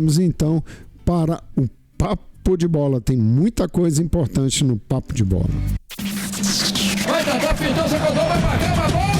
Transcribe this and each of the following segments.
Vamos então para o Papo de Bola. Tem muita coisa importante no Papo de Bola. Vai tentar pintar, você vai bater uma bola!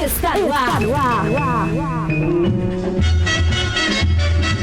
Está no ar.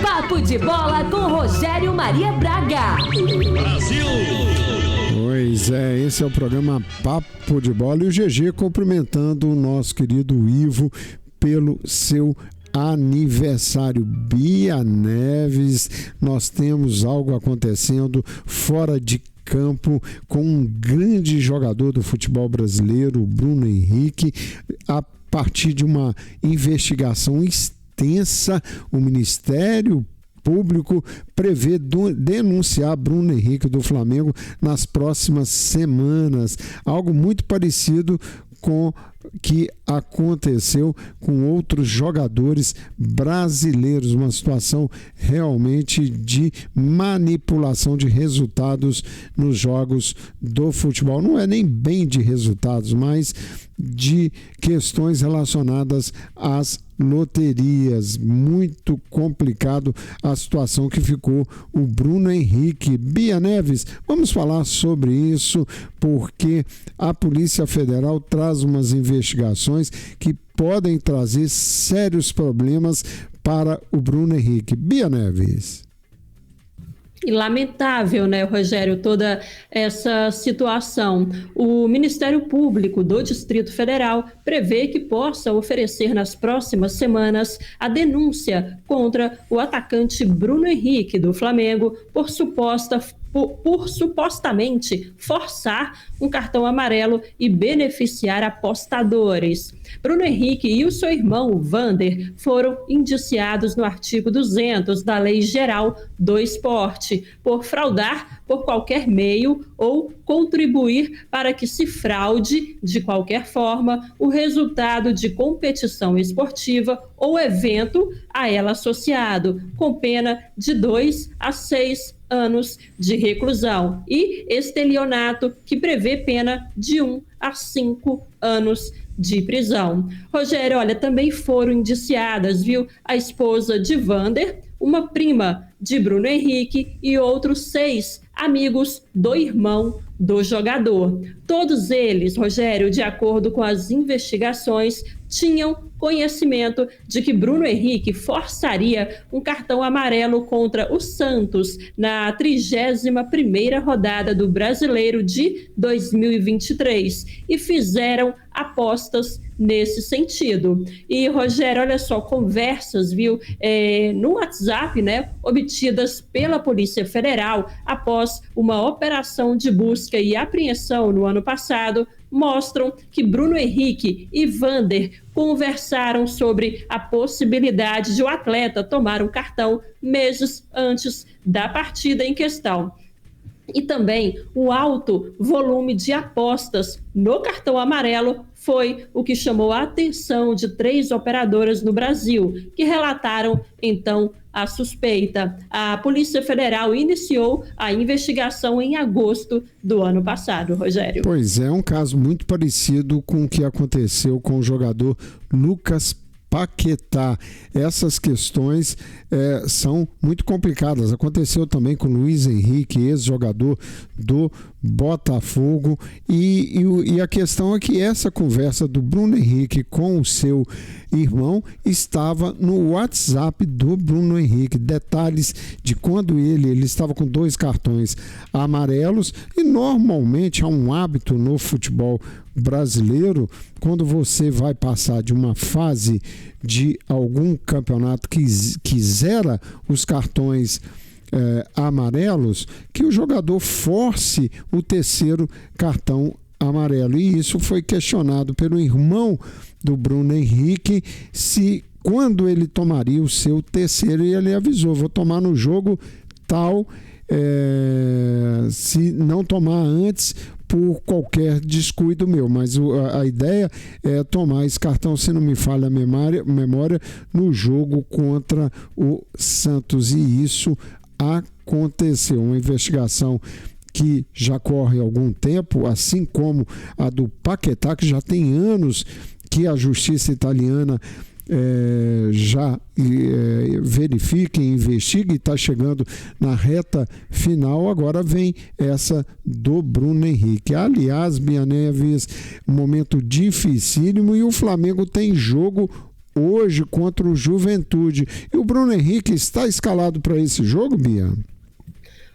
Papo de Bola com Rogério Maria Braga. Brasil! Pois é, esse é o programa Papo de Bola e o GG cumprimentando o nosso querido Ivo pelo seu aniversário. Bia Neves, nós temos algo acontecendo fora de campo com um grande jogador do futebol brasileiro, o Bruno Henrique. A partir de uma investigação extensa, o Ministério Público prevê denunciar Bruno Henrique do Flamengo nas próximas semanas. Algo muito parecido com o que aconteceu com outros jogadores brasileiros, uma situação realmente de manipulação de resultados nos jogos do futebol. Não é nem bem de resultados, mas de questões relacionadas às loterias. Muito complicado a situação que ficou o Bruno Henrique. Bia Neves, vamos falar sobre isso, porque a Polícia Federal traz umas investigações que podem trazer sérios problemas para o Bruno Henrique. Bia Neves. E lamentável, né, Rogério, toda essa situação. O Ministério Público do Distrito Federal prevê que possa oferecer nas próximas semanas a denúncia contra o atacante Bruno Henrique do Flamengo por supostamente forçar um cartão amarelo e beneficiar apostadores. Bruno Henrique e o seu irmão Vander foram indiciados no artigo 200 da Lei Geral do Esporte por fraudar por qualquer meio ou contribuir para que se fraude, de qualquer forma, o resultado de competição esportiva ou evento a ela associado, com pena de 2 a 6 anos de reclusão, e estelionato, que prevê pena de 1 a 5 anos de prisão. Rogério, olha, também foram indiciadas, a esposa de Vander, uma prima de Bruno Henrique e outros 6 amigos do irmão do jogador. Todos eles, Rogério, de acordo com as investigações, tinham conhecimento de que Bruno Henrique forçaria um cartão amarelo contra o Santos na 31ª rodada do Brasileiro de 2023 e fizeram apostas nesse sentido. E, Rogério, olha só, conversas, no WhatsApp, né, obtidas pela Polícia Federal após uma operação de busca e apreensão no ano passado, mostram que Bruno Henrique e Vander conversaram sobre a possibilidade de o atleta tomar um cartão meses antes da partida em questão. E também o alto volume de apostas no cartão amarelo foi o que chamou a atenção de 3 operadoras no Brasil, que relataram, então, a suspeita. A Polícia Federal iniciou a investigação em agosto do ano passado, Rogério. Pois é, um caso muito parecido com o que aconteceu com o jogador Lucas Paquetá. Essas questões são muito complicadas. Aconteceu também com Luiz Henrique, ex-jogador do Botafogo, e a questão é que essa conversa do Bruno Henrique com o seu irmão estava no WhatsApp do Bruno Henrique. Detalhes de quando ele estava com 2 cartões amarelos, e normalmente há um hábito no futebol brasileiro, quando você vai passar de uma fase de algum campeonato que zera os cartões amarelos, que o jogador force o 3º cartão amarelo. E isso foi questionado pelo irmão do Bruno Henrique, se quando ele tomaria o seu 3º, e ele avisou: vou tomar no jogo tal, se não tomar antes, por qualquer descuido meu, mas a ideia é tomar esse cartão, se não me falha a memória, no jogo contra o Santos, e isso aconteceu. Uma investigação que já corre há algum tempo, assim como a do Paquetá, que já tem anos que a justiça italiana já verifica e investiga e está chegando na reta final. Agora vem essa do Bruno Henrique. Aliás, Bia Neves, um momento dificílimo, e o Flamengo tem jogo hoje contra o Juventude. E o Bruno Henrique está escalado para esse jogo, Bia?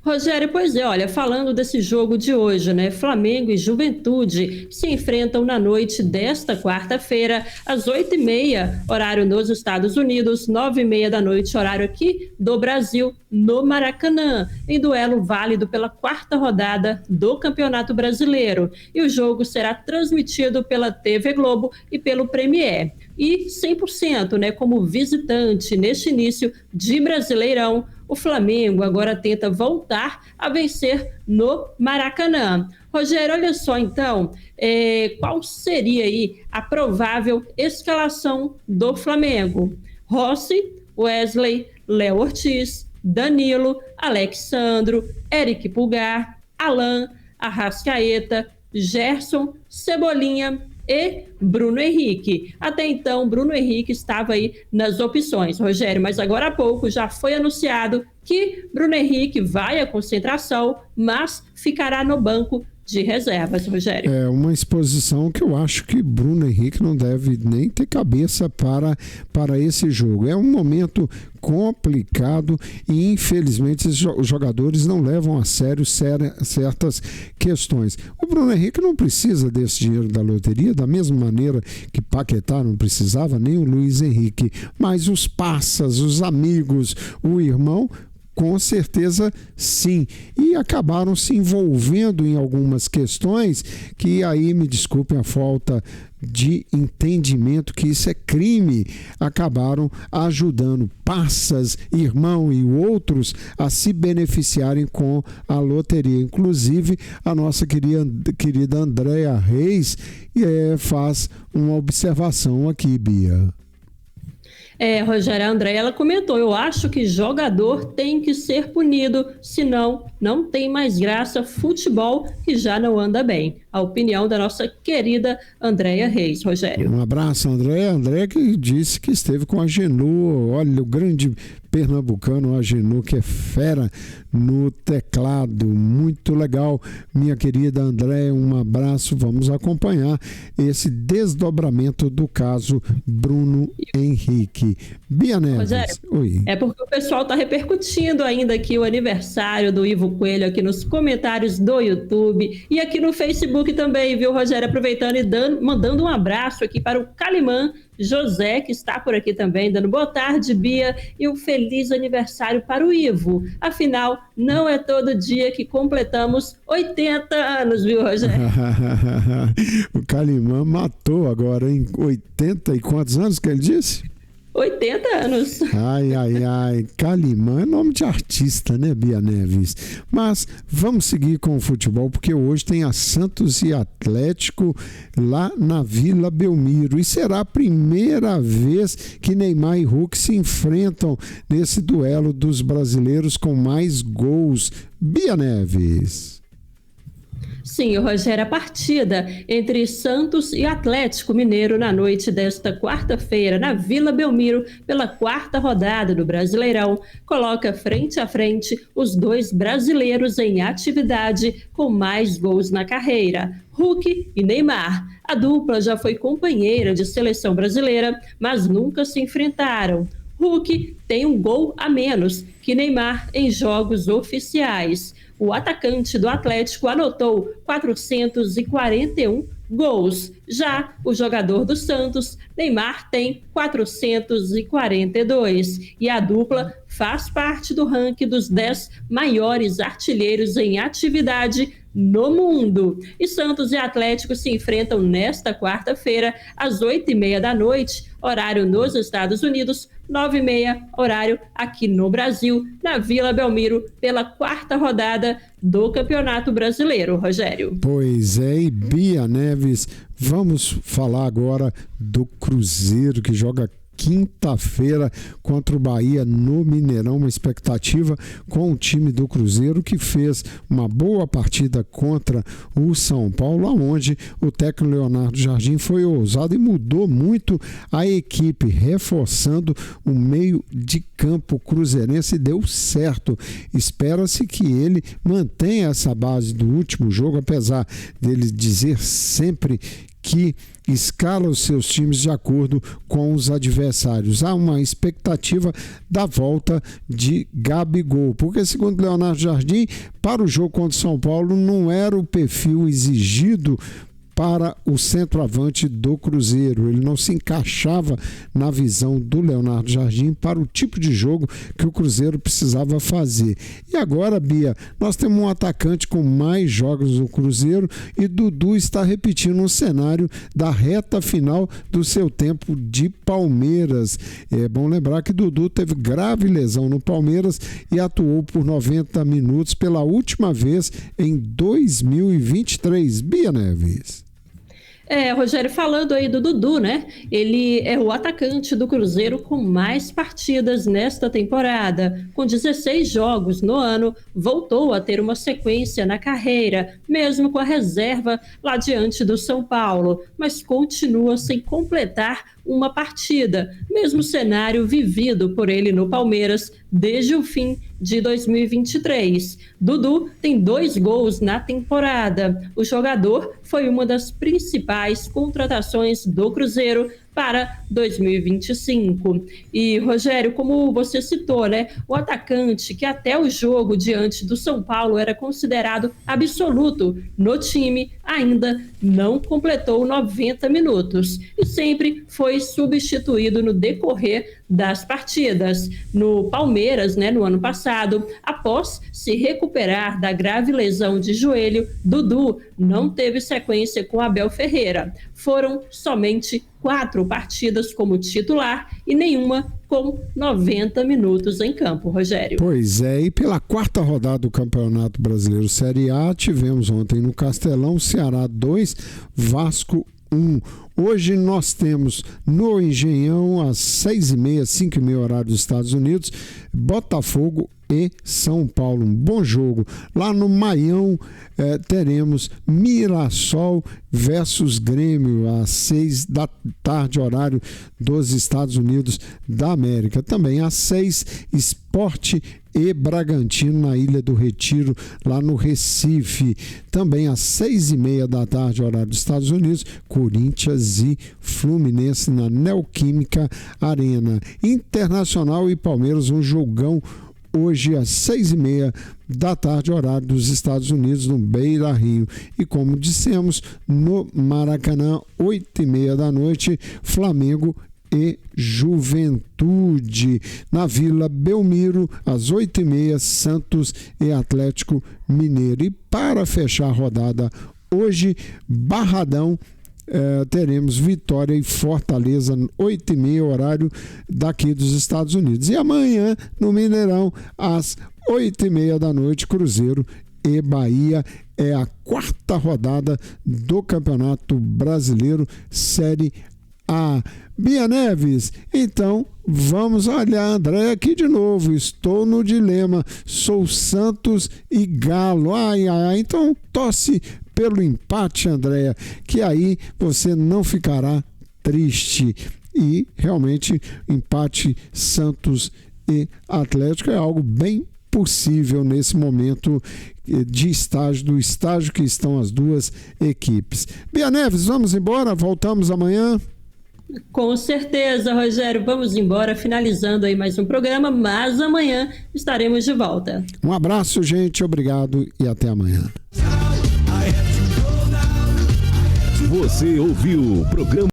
Rogério, pois é, olha, falando desse jogo de hoje, né? Flamengo e Juventude se enfrentam na noite desta quarta-feira, às 8h30, horário nos Estados Unidos, 9h30 da noite, horário aqui do Brasil, no Maracanã, em duelo válido pela 4ª rodada do Campeonato Brasileiro. E o jogo será transmitido pela TV Globo e pelo Premier. E 100%, né, como visitante neste início de Brasileirão, o Flamengo agora tenta voltar a vencer no Maracanã. Rogério, olha só então, qual seria aí a provável escalação do Flamengo? Rossi, Wesley, Léo Ortiz, Danilo, Alexandro, Eric Pulgar, Alan, Arrascaeta, Gerson, Cebolinha e Bruno Henrique. Até então, Bruno Henrique estava aí nas opções, Rogério, mas agora há pouco já foi anunciado que Bruno Henrique vai à concentração, mas ficará no banco de reservas, Rogério. É uma exposição que eu acho que Bruno Henrique não deve nem ter cabeça para esse jogo. É um momento complicado e, infelizmente, os jogadores não levam a sério certas questões. O Bruno Henrique não precisa desse dinheiro da loteria, da mesma maneira que Paquetá não precisava, nem o Luiz Henrique, mas os parças, os amigos, o irmão, com certeza sim, e acabaram se envolvendo em algumas questões que aí, me desculpem a falta de entendimento, que isso é crime, acabaram ajudando parças, irmão e outros a se beneficiarem com a loteria. Inclusive a nossa querida Andréa Reis faz uma observação aqui, Bia. Rogério, a André, ela comentou, eu acho que jogador tem que ser punido, senão não tem mais graça futebol que já não anda bem. A opinião da nossa querida Andréa Reis, Rogério. Um abraço, André. André que disse que esteve com a Agenu, olha, o grande pernambucano Agenu, que é fera no teclado, muito legal, minha querida André, um abraço, vamos acompanhar esse desdobramento do caso Bruno Henrique. Bia Neves, Rogério, oi. É porque o pessoal está repercutindo ainda aqui o aniversário do Ivo Coelho aqui nos comentários do YouTube e aqui no Facebook também, viu, Rogério? Aproveitando e mandando um abraço aqui para o Calimã José, que está por aqui também, dando boa tarde, Bia, e um feliz aniversário para o Ivo. Afinal, não é todo dia que completamos 80 anos, viu, Rogério? O Calimã matou agora, em 80 e quantos anos que ele disse? 80 anos. Ai, Calimã é nome de artista, né, Bia Neves? Mas vamos seguir com o futebol, porque hoje tem a Santos e Atlético lá na Vila Belmiro. E será a primeira vez que Neymar e Hulk se enfrentam nesse duelo dos brasileiros com mais gols. Bia Neves. Sim, Rogério, a partida entre Santos e Atlético Mineiro na noite desta quarta-feira na Vila Belmiro pela 4ª rodada do Brasileirão coloca frente a frente os dois brasileiros em atividade com mais gols na carreira, Hulk e Neymar. A dupla já foi companheira de seleção brasileira, mas nunca se enfrentaram. Hulk tem um gol a menos que Neymar em jogos oficiais. O atacante do Atlético anotou 441 gols. Já o jogador do Santos, Neymar, tem 442. E a dupla faz parte do ranking dos 10 maiores artilheiros em atividade no mundo. E Santos e Atlético se enfrentam nesta quarta-feira, às 8h30 da noite, horário nos Estados Unidos, 9h30, horário aqui no Brasil, na Vila Belmiro, pela 4ª rodada do Campeonato Brasileiro, Rogério. Pois é, e Bia Neves, vamos falar agora do Cruzeiro, que joga quinta-feira contra o Bahia no Mineirão. Uma expectativa com o time do Cruzeiro, que fez uma boa partida contra o São Paulo, onde o técnico Leonardo Jardim foi ousado e mudou muito a equipe, reforçando o meio de campo cruzeirense, e deu certo. Espera-se que ele mantenha essa base do último jogo, apesar dele dizer sempre que escala os seus times de acordo com os adversários. Há uma expectativa da volta de Gabigol, porque, segundo Leonardo Jardim, para o jogo contra o São Paulo não era o perfil exigido para o centroavante do Cruzeiro. Ele não se encaixava na visão do Leonardo Jardim para o tipo de jogo que o Cruzeiro precisava fazer. E agora, Bia, nós temos um atacante com mais jogos no Cruzeiro, e Dudu está repetindo um cenário da reta final do seu tempo de Palmeiras. É bom lembrar que Dudu teve grave lesão no Palmeiras e atuou por 90 minutos pela última vez em 2023. Bia Neves. Rogério, falando aí do Dudu, né? Ele é o atacante do Cruzeiro com mais partidas nesta temporada. Com 16 jogos no ano, voltou a ter uma sequência na carreira, mesmo com a reserva lá diante do São Paulo, mas continua sem completar uma partida, mesmo cenário vivido por ele no Palmeiras desde o fim de 2023. Dudu tem 2 gols na temporada. O jogador foi uma das principais contratações do Cruzeiro para 2025. E, Rogério, como você citou, né, o atacante que até o jogo diante do São Paulo era considerado absoluto no time, ainda não completou 90 minutos e sempre foi substituído no decorrer das partidas. No Palmeiras, né, no ano passado, após se recuperar da grave lesão de joelho, Dudu não teve sequência com Abel Ferreira. Foram somente 4 partidas como titular e nenhuma com 90 minutos em campo, Rogério. Pois é, e pela 4ª rodada do Campeonato Brasileiro Série A, tivemos ontem no Castelão Ceará 2, Vasco 1. Hoje nós temos no Engenhão, às 6h30, 5h30, horário dos Estados Unidos, Botafogo e São Paulo. Um bom jogo. Lá no Maião teremos Mirassol versus Grêmio, às 6h, horário dos Estados Unidos da América. Também às 6h, Sport e Bragantino na Ilha do Retiro, lá no Recife. Também às 6h30, horário dos Estados Unidos, Corinthians e Fluminense na Neoquímica Arena. Internacional e Palmeiras, um jogão hoje às 6h30, horário dos Estados Unidos, no Beira-Rio. E como dissemos, no Maracanã, 8h30, Flamengo e Juventude. Na Vila Belmiro, às 8h30, Santos e Atlético Mineiro. E para fechar a rodada hoje, Barradão, teremos Vitória e Fortaleza, 8h30, horário daqui dos Estados Unidos. E amanhã, no Mineirão, às 8h30, Cruzeiro e Bahia. É a 4ª rodada do Campeonato Brasileiro Série A. Bia Neves, então vamos olhar, André, aqui de novo. Estou no dilema, sou Santos e Galo. Então torce pelo empate, Andréa, que aí você não ficará triste. E realmente empate Santos e Atlético é algo bem possível nesse momento de do estágio que estão as duas equipes. Bia Neves, vamos embora, voltamos amanhã. Com certeza, Rogério, vamos embora, finalizando aí mais um programa, mas amanhã estaremos de volta. Um abraço, gente, obrigado e até amanhã. Você ouviu o programa